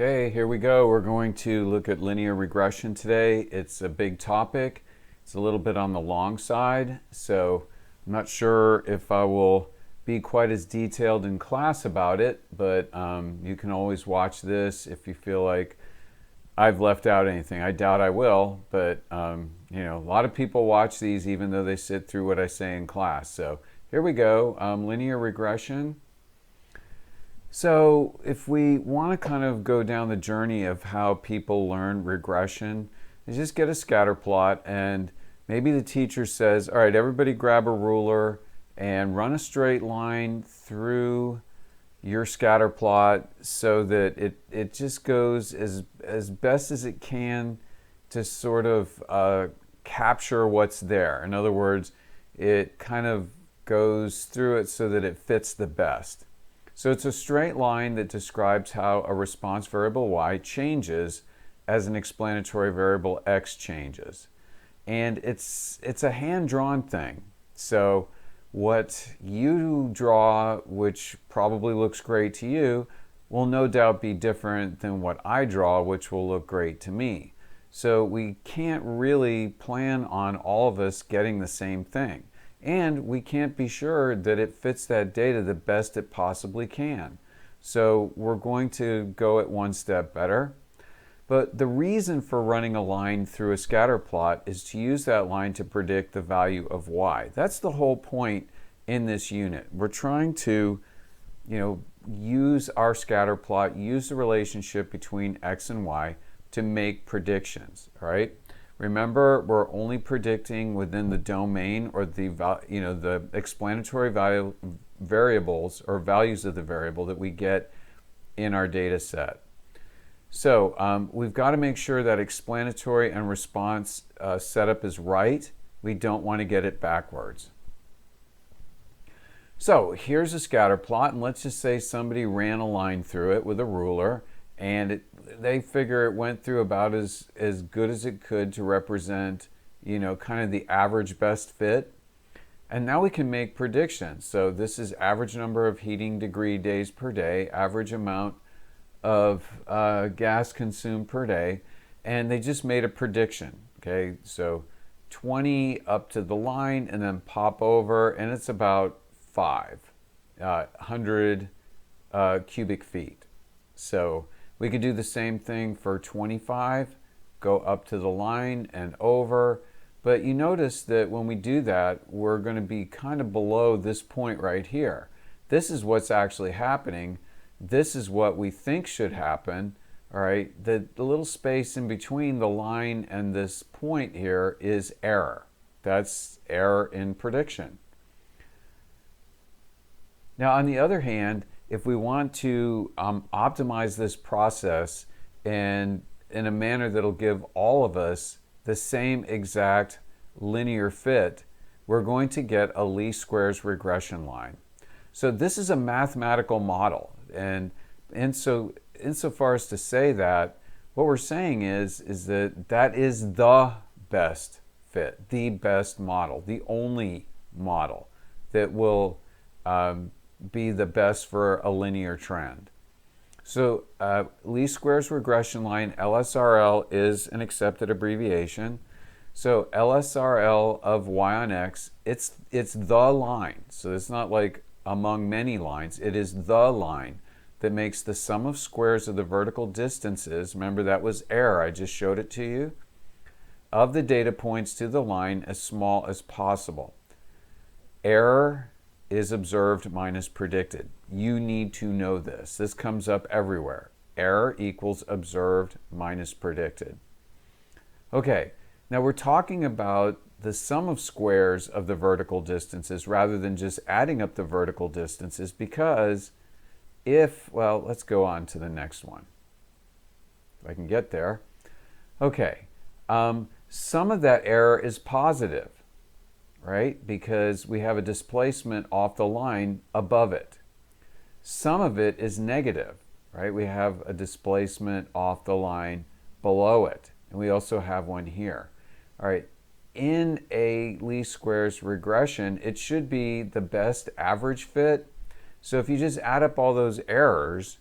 Okay, here we go. We're going to look at linear regression today. It's a big topic. It's a little bit on the long side, so I'm not sure if I will be quite as detailed in class about it, but you can always watch this if you feel like I've left out anything. I doubt I will, but a lot of people watch these even though they sit through what I say in class. So here we go, linear regression. So if we want to kind of go down the journey of how people learn regression, you just get a scatter plot, and maybe the teacher says, all right, everybody grab a ruler and run a straight line through your scatter plot so that it just goes as best as it can to sort of capture what's there. In other words, it kind of goes through it so that it fits the best. So it's a straight line that describes how a response variable y changes as an explanatory variable x changes. And it's a hand-drawn thing. So what you draw, which probably looks great to you, will no doubt be different than what I draw, which will look great to me. So we can't really plan on all of us getting the same thing. And we can't be sure that it fits that data the best it possibly can. So we're going to go it one step better. But the reason for running a line through a scatter plot is to use that line to predict the value of y. That's the whole point in this unit. We're trying to, use our scatter plot, use the relationship between x and y to make predictions, all right? Remember, we're only predicting within the domain or the explanatory variables or values of the variable that we get in our data set. So we've got to make sure that explanatory and response setup is right. We don't want to get it backwards. So here's a scatter plot, and let's just say somebody ran a line through it with a ruler, and they figure it went through about as good as it could to represent, kind of the average best fit. And now we can make predictions. So this is average number of heating degree days per day, average amount of gas consumed per day, and they just made a prediction. Okay, so 20 up to the line and then pop over, and it's about 500 cubic feet. So we could do the same thing for 25, go up to the line and over. But you notice that when we do that, we're going to be kind of below this point right here. This is what's actually happening. This is what we think should happen. All right, the little space in between the line and this point here is error. That's error in prediction. Now, on the other hand, if we want to optimize this process in a manner that'll give all of us the same exact linear fit, we're going to get a least squares regression line. So this is a mathematical model, and insofar as to say that, what we're saying is that is the best fit, the best model, the only model that will be the best for a linear trend. So least squares regression line, LSRL, is an accepted abbreviation. So LSRL of y on x, it's the line. So it's not like among many lines. It is the line that makes the sum of squares of the vertical distances, remember that was error, I just showed it to you, of the data points to the line as small as possible. Error is observed minus predicted. You need to know this. This comes up everywhere. Error equals observed minus predicted. Okay, now we're talking about the sum of squares of the vertical distances rather than just adding up the vertical distances, because let's go on to the next one. If I can get there. Okay, some of that error is positive, right? Because we have a displacement off the line above it. Some of it is negative, right? We have a displacement off the line below it. And we also have one here. All right, in a least squares regression, it should be the best average fit. So if you just add up all those errors,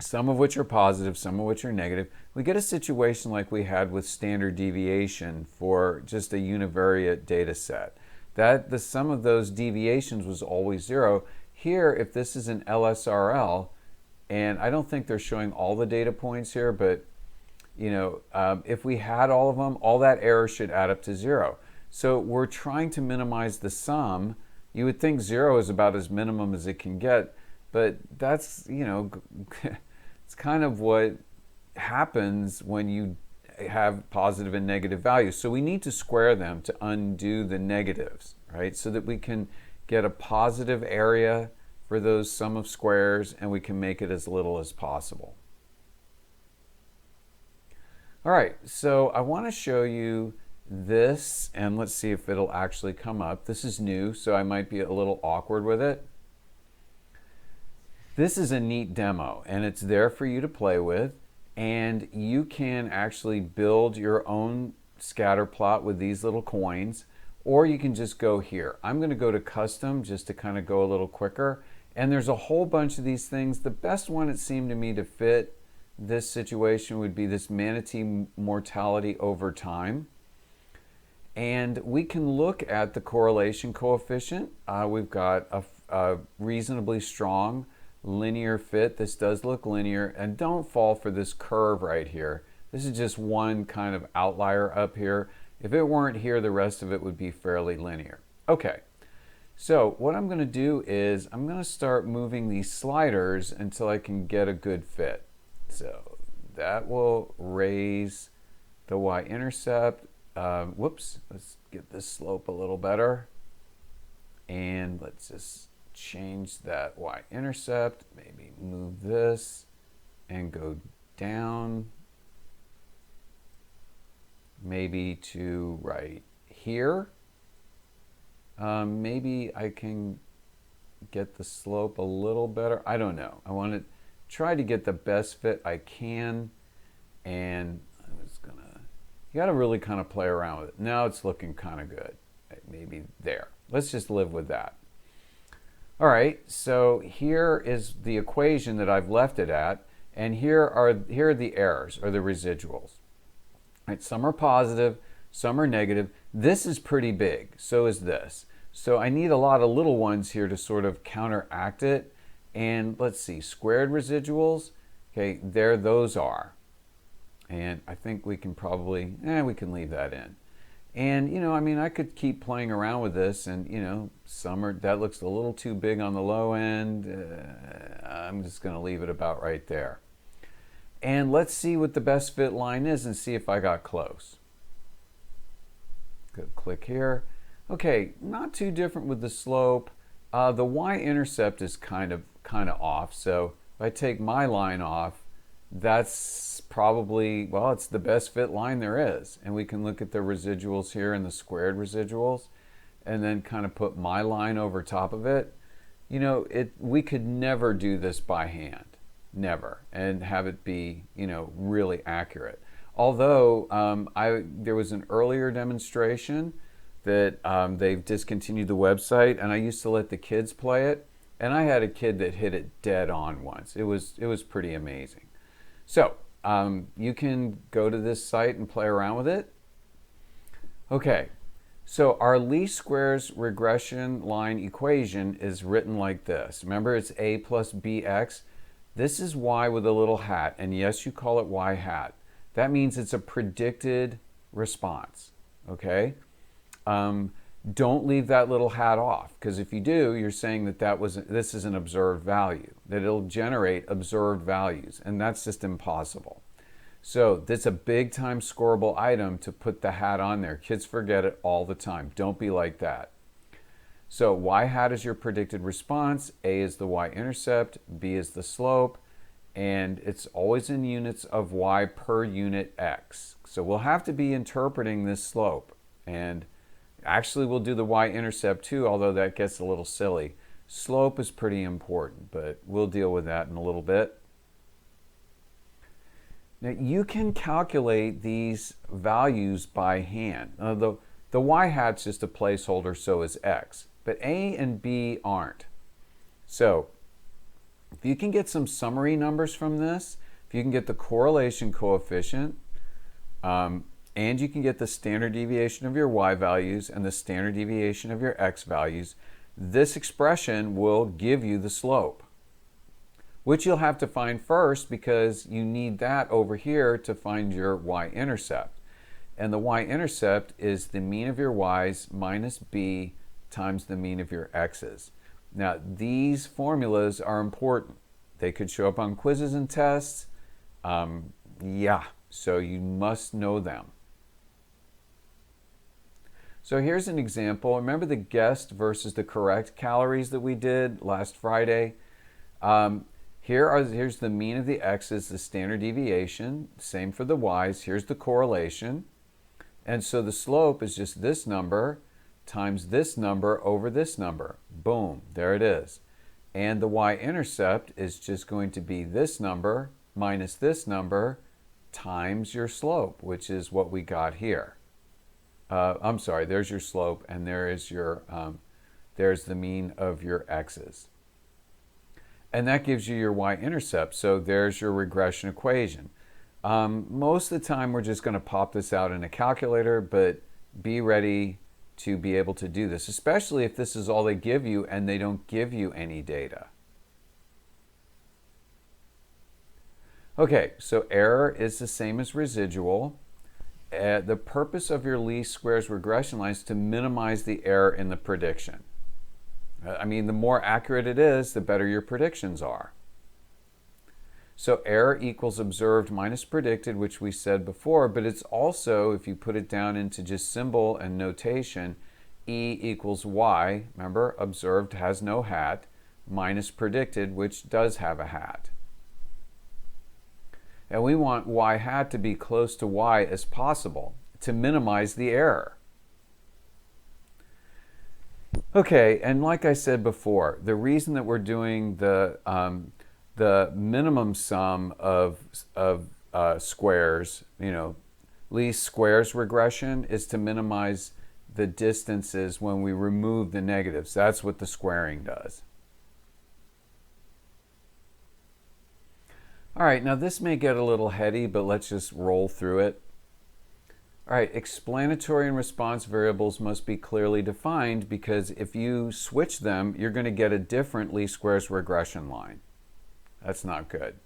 some of which are positive, some of which are negative, we get a situation like we had with standard deviation for just a univariate data set. That the sum of those deviations was always 0. Here, if this is an LSRL, and I don't think they're showing all the data points here, but if we had all of them, all that error should add up to 0. So we're trying to minimize the sum. You would think 0 is about as minimum as it can get, but that's, it's kind of what happens when you have positive and negative values. So we need to square them to undo the negatives, right? So that we can get a positive area for those sum of squares, and we can make it as little as possible. All right, so I want to show you this, and let's see if it'll actually come up. This is new, so I might be a little awkward with it. This is a neat demo, and it's there for you to play with, and you can actually build your own scatter plot with these little coins, or you can just go here. I'm going to go to custom just to kind of go a little quicker, and there's a whole bunch of these things. The best one, it seemed to me, to fit this situation would be this manatee mortality over time. And we can look at the correlation coefficient. We've got a reasonably strong linear fit. This does look linear, and don't fall for this curve right here. This is just one kind of outlier up here. If it weren't here, the rest of it would be fairly linear. Okay, so what I'm going to do is I'm going to start moving these sliders until I can get a good fit. So that will raise the y-intercept. Whoops, let's get this slope a little better. And let's just change that y-intercept, maybe move this and go down, maybe to right here. Maybe I can get the slope a little better. I don't know. I want to try to get the best fit I can, and I'm just gonna, you gotta really kind of play around with it. Now it's looking kind of good. Maybe there. Let's just live with that. All right, so here is the equation that I've left it at, and here are the errors, or the residuals. Right, some are positive, some are negative. This is pretty big, so is this. So I need a lot of little ones here to sort of counteract it. And let's see, squared residuals, okay, there those are. And I think we can probably, we can leave that in. And, I mean, I could keep playing around with this, and, some are, that looks a little too big on the low end. I'm just going to leave it about right there. And let's see what the best fit line is and see if I got close. Go click here. Okay, not too different with the slope. The y-intercept is kind of off, so if I take my line off, that's probably, well, it's the best fit line there is. And we can look at the residuals here and the squared residuals, and then kind of put my line over top of it. We could never do this by hand, never, and have it be, really accurate. Although there was an earlier demonstration that they've discontinued the website, and I used to let the kids play it, and I had a kid that hit it dead on once. It was pretty amazing. So you can go to this site and play around with it. Okay, so our least squares regression line equation is written like this. Remember, it's a plus bx. This is y with a little hat, and yes, you call it y hat. That means it's a predicted response, okay? Don't leave that little hat off, because if you do, you're saying that this is an observed value, that it'll generate observed values, and that's just impossible. So that's a big time scoreable item to put the hat on there. Kids forget it all the time. Don't be like that. So y hat is your predicted response, a is the y-intercept, b is the slope, and it's always in units of y per unit x. So we'll have to be interpreting this slope, and actually we'll do the y-intercept too, although that gets a little silly. Slope is pretty important, but we'll deal with that in a little bit. Now you can calculate these values by hand. The y hat's just a placeholder, so is x, but a and b aren't. So If you can get some summary numbers from this, if you can get the correlation coefficient, and you can get the standard deviation of your y values and the standard deviation of your x values, this expression will give you the slope, which you'll have to find first because you need that over here to find your y-intercept. And the y-intercept is the mean of your y's minus b times the mean of your x's. Now, these formulas are important. They could show up on quizzes and tests. So you must know them. So here's an example. Remember the guessed versus the correct calories that we did last Friday? Here's the mean of the x's, the standard deviation. Same for the y's. Here's the correlation. And so the slope is just this number times this number over this number. Boom, there it is. And the y-intercept is just going to be this number minus this number times your slope, which is what we got here. I'm sorry, there's your slope, and there's the mean of your x's. And that gives you your y-intercept. So there's your regression equation. Most of the time, we're just going to pop this out in a calculator, but be ready to be able to do this, especially if this is all they give you and they don't give you any data. Okay, so error is the same as residual. The purpose of your least squares regression line is to minimize the error in the prediction. I mean, the more accurate it is, the better your predictions are. So error equals observed minus predicted, which we said before, but it's also, if you put it down into just symbol and notation, E equals Y, remember, observed has no hat, minus predicted, which does have a hat. And we want y hat to be close to y as possible to minimize the error. Okay, and like I said before, the reason that we're doing the minimum sum of squares, least squares regression, is to minimize the distances when we remove the negatives. That's what the squaring does. All right, now this may get a little heady, but let's just roll through it. All right, explanatory and response variables must be clearly defined because if you switch them, you're going to get a different least squares regression line. That's not good.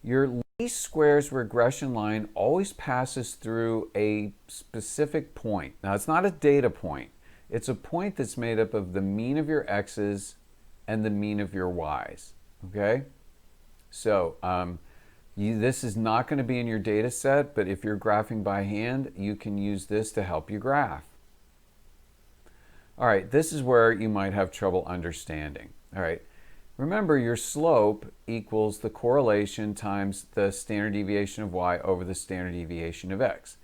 Your least squares regression line always passes through a specific point. Now, it's not a data point. It's a point that's made up of the mean of your x's and the mean of your y's, okay? So this is not going to be in your data set, but if you're graphing by hand, you can use this to help you graph. All right, this is where you might have trouble understanding. All right, remember your slope equals the correlation times the standard deviation of y over the standard deviation of x.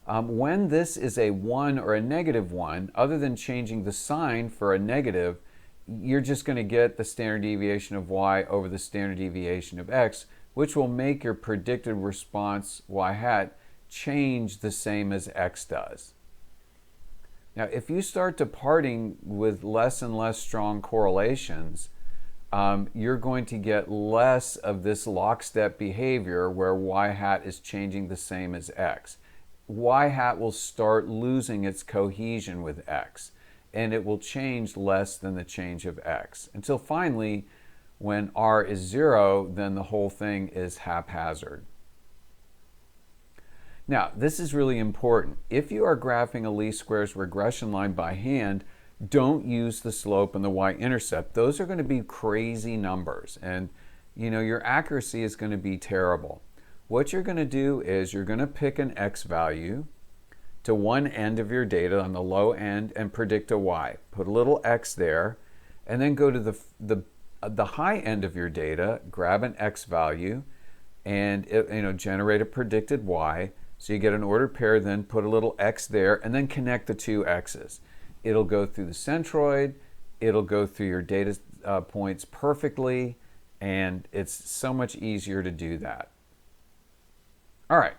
When this is a 1 or a negative 1, other than changing the sign for a negative, you're just going to get the standard deviation of y over the standard deviation of x, which will make your predicted response y hat change the same as x does. Now, if you start departing with less and less strong correlations, you're going to get less of this lockstep behavior where y hat is changing the same as x. Y hat will start losing its cohesion with x, and it will change less than the change of x, until finally, when r is 0, then the whole thing is haphazard. Now, this is really important. If you are graphing a least squares regression line by hand, don't use the slope and the y-intercept. Those are going to be crazy numbers, and your accuracy is going to be terrible. What you're going to do is you're going to pick an x value to one end of your data on the low end and predict a y. Put a little x there, and then go to the high end of your data, grab an x value, and generate a predicted y. So you get an ordered pair, then put a little x there, and then connect the two x's. It'll go through the centroid, it'll go through your data points perfectly, and it's so much easier to do that. All right.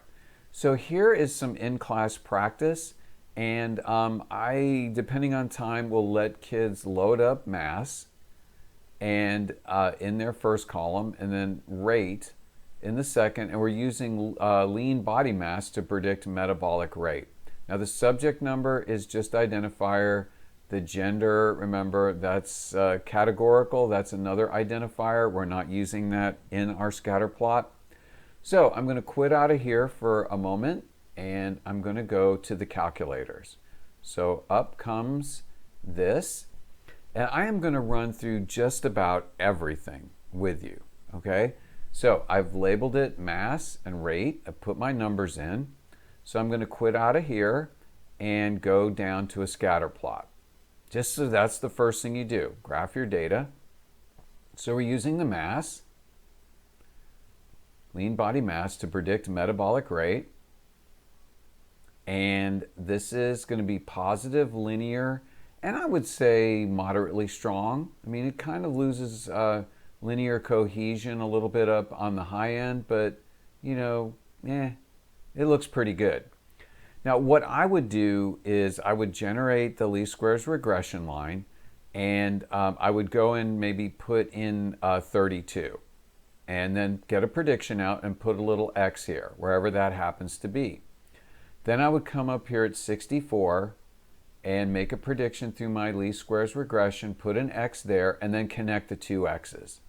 So here is some in-class practice, and I, depending on time, will let kids load up mass, and in their first column, and then rate in the second, and we're using lean body mass to predict metabolic rate. Now the subject number is just identifier. The gender, remember, that's categorical. That's another identifier. We're not using that in our scatter plot. So I'm going to quit out of here for a moment, and I'm going to go to the calculators. So up comes this, and I am going to run through just about everything with you, okay? So I've labeled it mass and rate. I put my numbers in. So I'm going to quit out of here and go down to a scatter plot. Just so that's the first thing you do. Graph your data. So we're using the mass, lean body mass, to predict metabolic rate. And this is going to be positive, linear, and I would say moderately strong. I mean, it kind of loses linear cohesion a little bit up on the high end, but you know, it looks pretty good. Now, what I would do is I would generate the least squares regression line, and I would go and maybe put in 32, and then get a prediction out and put a little X here, wherever that happens to be. Then I would come up here at 64 and make a prediction through my least squares regression, put an X there, and then connect the two X's.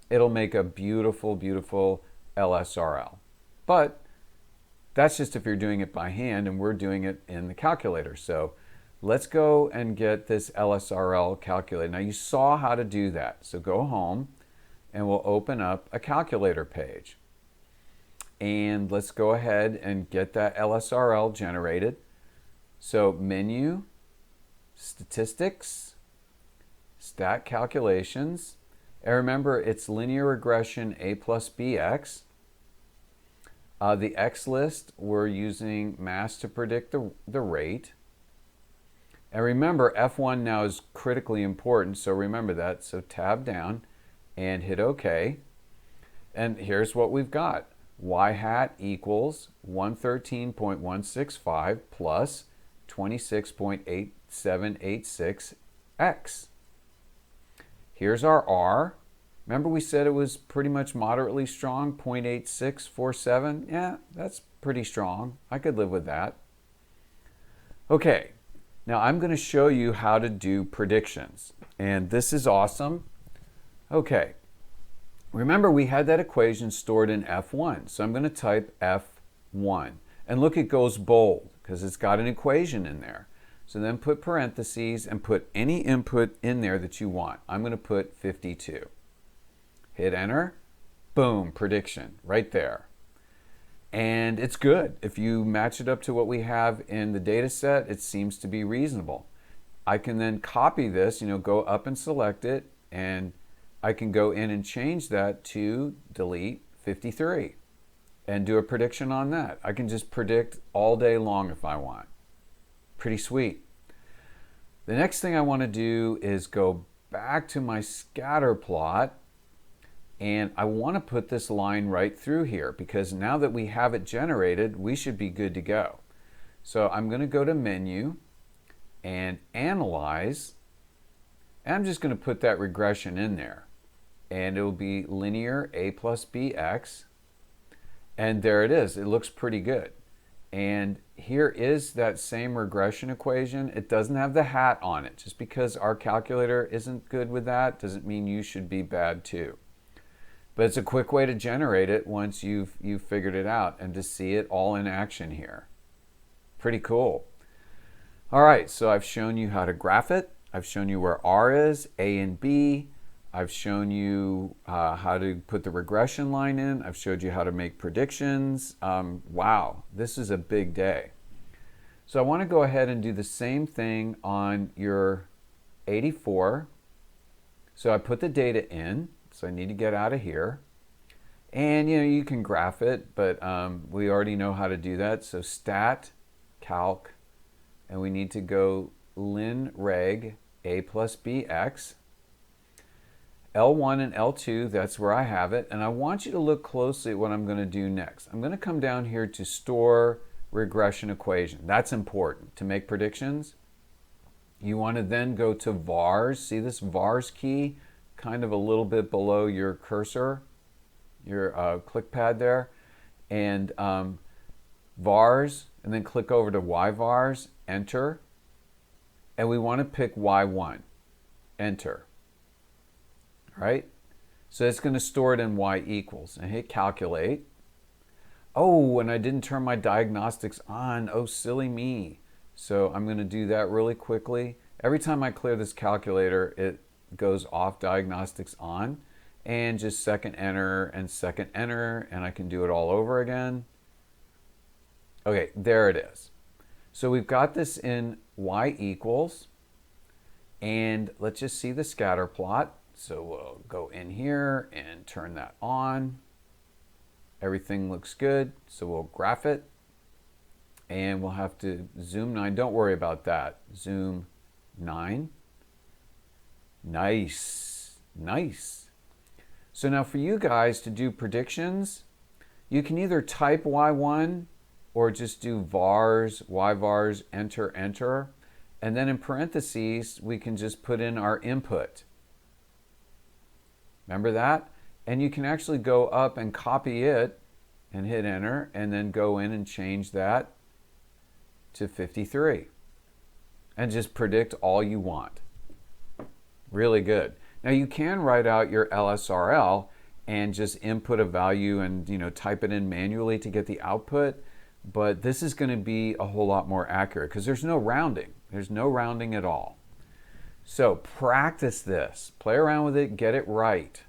It'll make a beautiful, beautiful LSRL. But that's just if you're doing it by hand, and we're doing it in the calculator. So let's go and get this LSRL calculated. Now you saw how to do that. So go home and we'll open up a calculator page. And let's go ahead and get that LSRL generated. So menu, statistics, stat calculations. And remember, it's linear regression A plus BX. The X list, we're using mass to predict the rate. And remember, F1 now is critically important, so remember that. So tab down and hit OK. And here's what we've got. Y hat equals 113.165 plus 26.8786X. Here's our R. Remember we said it was pretty much moderately strong, 0.8647? Yeah, that's pretty strong. I could live with that. Okay, now I'm going to show you how to do predictions. And this is awesome. Okay, remember we had that equation stored in F1. So I'm going to type F1. And look, it goes bold because it's got an equation in there. So then put parentheses and put any input in there that you want. I'm going to put 52. Hit enter, boom, prediction right there. And it's good. If you match it up to what we have in the data set, it seems to be reasonable. I can then copy this, go up and select it, and I can go in and change that to delete 53 and do a prediction on that. I can just predict all day long if I want. Pretty sweet. The next thing I want to do is go back to my scatter plot, and I want to put this line right through here because now that we have it generated, we should be good to go. So I'm going to go to menu and analyze, and I'm just going to put that regression in there, and it will be linear A plus BX, and there it is. It looks pretty good. And here is that same regression equation. It doesn't have the hat on it. Just because our calculator isn't good with that doesn't mean you should be bad too. But it's a quick way to generate it once you've figured it out and to see it all in action here. Pretty cool. All right, so I've shown you how to graph it. I've shown you where R is, A and B. I've shown you how to put the regression line in. I've showed you how to make predictions. Wow, this is a big day. So I want to go ahead and do the same thing on your 84. So I put the data in. So I need to get out of here. And you can graph it, but we already know how to do that. So stat, calc, and we need to go lin reg A plus BX. L1 and L2, that's where I have it. And I want you to look closely at what I'm going to do next. I'm going to come down here to store regression equation. That's important to make predictions. You want to then go to vars. See this vars key? kind of a little bit below your cursor, your click pad there, and vars, and then click over to Y vars, enter, and we want to pick Y1, enter, right? So it's going to store it in Y equals, and hit calculate. Oh, and I didn't turn my diagnostics on. Oh, silly me. So I'm going to do that really quickly. Every time I clear this calculator, it goes off diagnostics on, and just second enter, and I can do it all over again. Okay, there it is. So we've got this in Y equals, and let's just see the scatter plot. So we'll go in here and turn that on. Everything looks good, so we'll graph it, and we'll have to zoom 9. Don't worry about that. Zoom 9. Nice, nice. So now for you guys to do predictions, you can either type Y1 or just do vars, Y vars, enter, enter, and then in parentheses, we can just put in our input. Remember that? And you can actually go up and copy it and hit enter, and then go in and change that to 53 and just predict all you want. Really good. Now you can write out your LSRL and just input a value and type it in manually to get the output, but this is going to be a whole lot more accurate because there's no rounding. There's no rounding at all. So practice this, play around with it, get it right.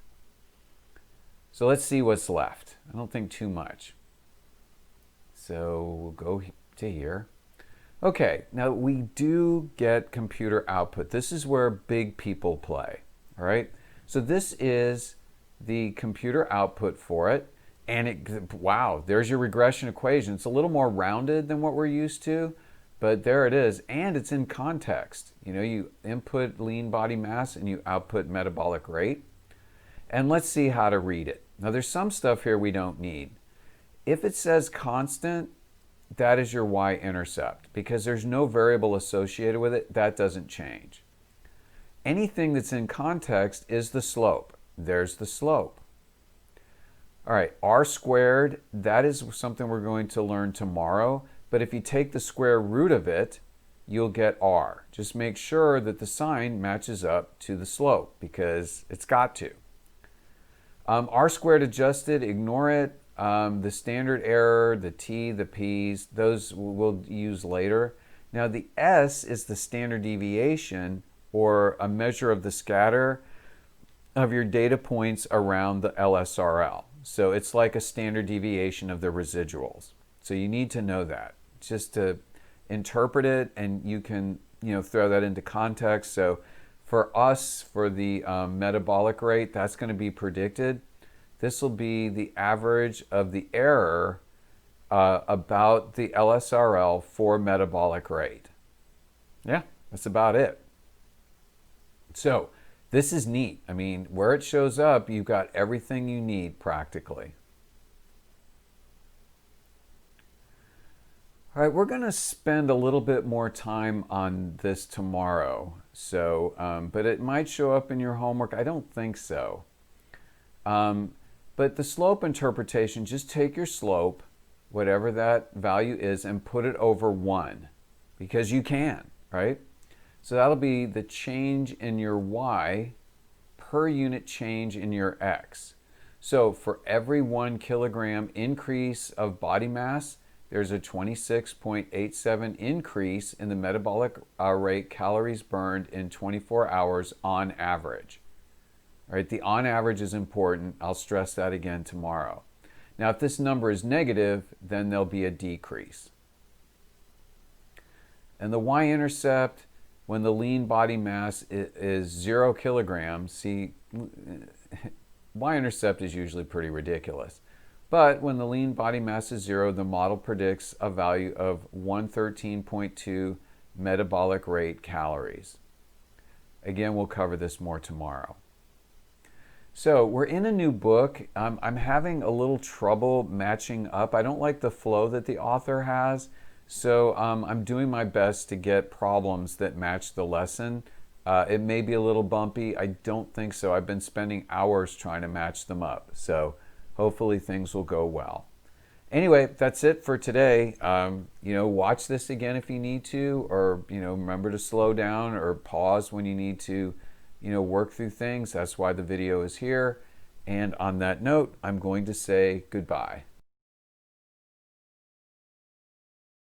So let's see what's left. I don't think too much. So we'll go to here. Okay, now we do get computer output. This is where big people play, all right? So this is the computer output for it. And wow, there's your regression equation. It's a little more rounded than what we're used to, but there it is. And it's in context. You input lean body mass and you output metabolic rate. And let's see how to read it. Now there's some stuff here we don't need. If it says constant, that is your y-intercept because there's no variable associated with it. That doesn't change. Anything that's in context is the slope. There's the slope. All right, r squared, that is something we're going to learn tomorrow. But if you take the square root of it, you'll get r. Just make sure that the sign matches up to the slope because it's got to. R squared adjusted, ignore it. The standard error, the t, the p's, those we'll use later. Now the s is the standard deviation or a measure of the scatter of your data points around the LSRL. So it's like a standard deviation of the residuals. So you need to know that just to interpret it, and you can throw that into context. So for us, for the metabolic rate, that's going to be predicted. This will be the average of the error about the LSRL for metabolic rate. Yeah, that's about it. So this is neat. I mean, where it shows up, you've got everything you need practically. All right, we're going to spend a little bit more time on this tomorrow. So, but it might show up in your homework. I don't think so. But the slope interpretation, just take your slope, whatever that value is, and put it over 1 because you can, right? So that'll be the change in your y per unit change in your x. So for every 1 kilogram increase of body mass, there's a 26.87 increase in the metabolic rate calories burned in 24 hours on average. All right, the on average is important. I'll stress that again tomorrow. Now, if this number is negative, then there'll be a decrease. And the y-intercept, when the lean body mass is 0 kilograms, see, y-intercept is usually pretty ridiculous. But when the lean body mass is 0, the model predicts a value of 113.2 metabolic rate calories. Again, we'll cover this more tomorrow. So we're in a new book. I'm having a little trouble matching up. I don't like the flow that the author has. So I'm doing my best to get problems that match the lesson It may be a little bumpy. I don't think so. I've been spending hours trying to match them up. So hopefully things will go well. Anyway, that's it for today. Watch this again if you need to, or, remember to slow down or pause when you need to, work through things. That's why the video is here. And on that note, I'm going to say goodbye.